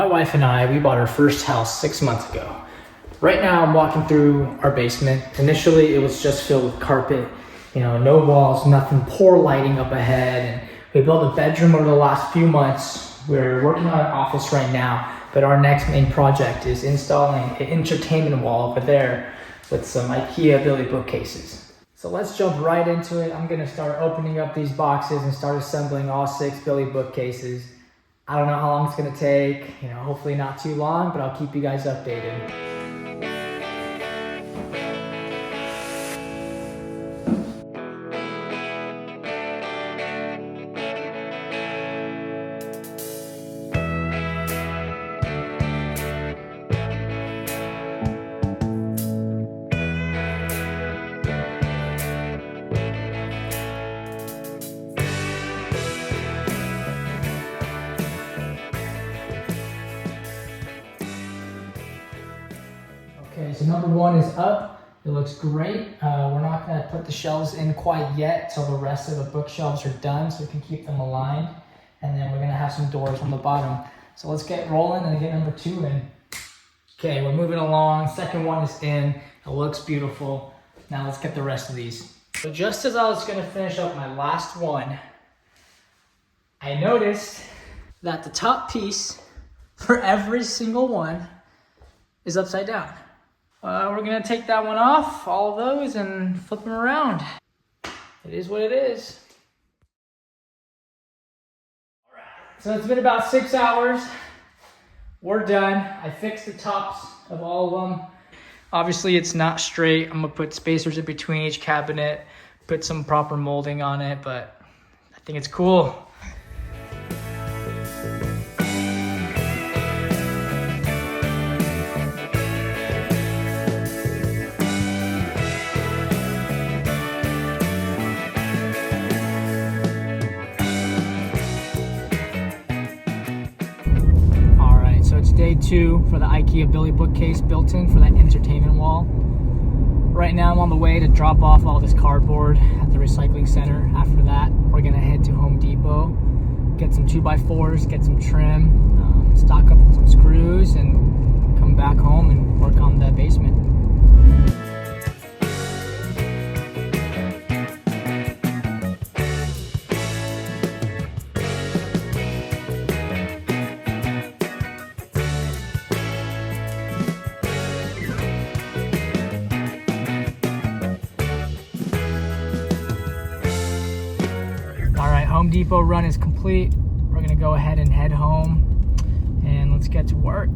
wife and I, we bought our first house 6 months ago. Right now I'm walking through our basement. Initially it was just filled with carpet, no walls, nothing, poor lighting up ahead. And we built a bedroom over the last few months. We're working on an office right now, but our next main project is installing an entertainment wall over there with some IKEA Billy bookcases. So let's jump right into it. I'm gonna start opening up these boxes and start assembling all 6 Billy bookcases. I don't know how long it's gonna take, hopefully not too long, but I'll keep you guys updated. Okay, so number 1 is up. It looks great. We're not gonna put the shelves in quite yet till the rest of the bookshelves are done so we can keep them aligned. And then we're gonna have some doors on the bottom. So let's get rolling and get number 2 in. Okay, we're moving along. Second one is in. It looks beautiful. Now let's get the rest of these. So just as I was gonna finish up my last one, I noticed that the top piece for every single one is upside down. We're gonna take that one off, all of those, and flip them around. It is what it is. All right, so it's been about 6 hours. We're done. I fixed the tops of all of them. Obviously it's not straight. I'm gonna put spacers in between each cabinet, put some proper molding on it, but I think it's cool. Day 2 for the IKEA Billy bookcase built in for that entertainment wall. Right now I'm on the way to drop off all this cardboard at the recycling center. After that, we're gonna head to Home Depot, get some 2x4s, get some trim, stock up on some screws, and come back home and work on the basement. Home Depot run is complete. We're gonna go ahead and head home and let's get to work.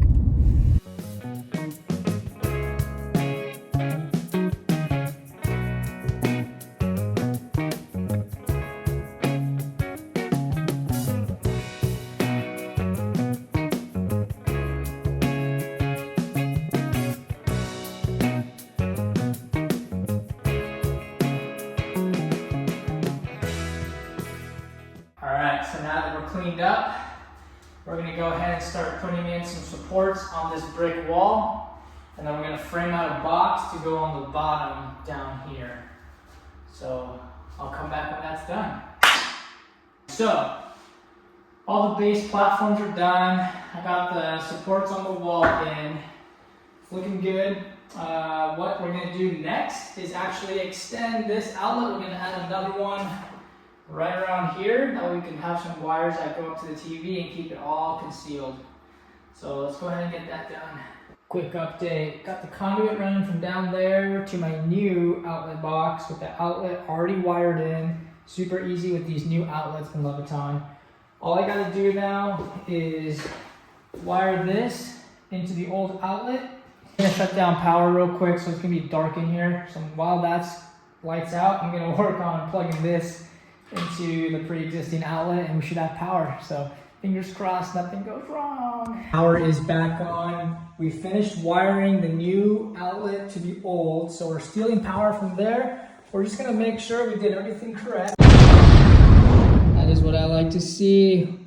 So now that we're cleaned up, we're gonna go ahead and start putting in some supports on this brick wall. And then we're gonna frame out a box to go on the bottom down here. So I'll come back when that's done. So all the base platforms are done. I got the supports on the wall in. It's looking good. What we're gonna do next is actually extend this outlet. We're gonna add another one right around here. That way we can have some wires that go up to the TV and keep it all concealed. So let's go ahead and get that done. Quick update. Got the conduit running from down there to my new outlet box with the outlet already wired in. Super easy with these new outlets from Leviton. All I gotta do now is wire this into the old outlet. I'm gonna shut down power real quick so it's gonna be dark in here. So while that's lights out, I'm gonna work on plugging this into the pre-existing outlet and we should have power. So fingers crossed nothing goes wrong. Power is back on. We finished wiring the new outlet to the old, so we're stealing power from there. We're just gonna make sure we did everything correct. That is what I like to see.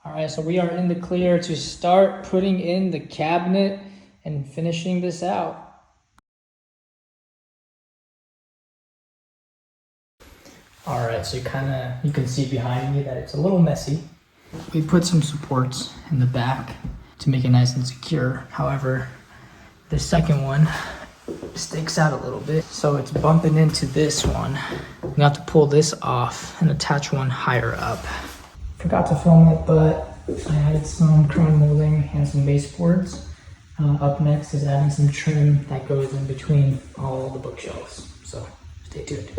All right, so we are in the clear to start putting in the cabinet and finishing this out. All right, so you can see behind me that it's a little messy. We put some supports in the back to make it nice and secure. However, the second one sticks out a little bit, so it's bumping into this one. We have to pull this off and attach one higher up. Forgot to film it, but I added some crown molding and some baseboards. Up next is adding some trim that goes in between all the bookshelves. So stay tuned.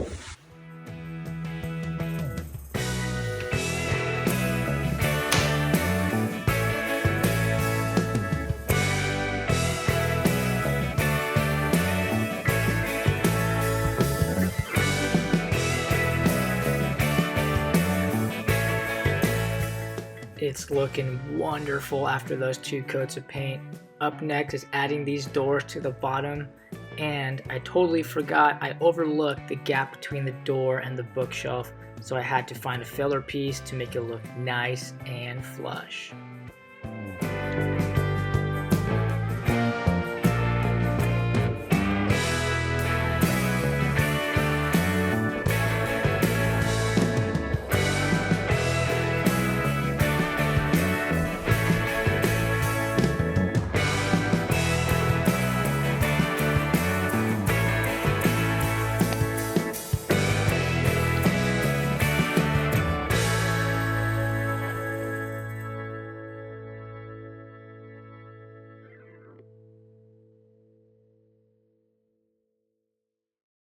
It's looking wonderful after those 2 coats of paint. Up next is adding these doors to the bottom, and I totally forgot, I overlooked the gap between the door and the bookshelf, so I had to find a filler piece to make it look nice and flush.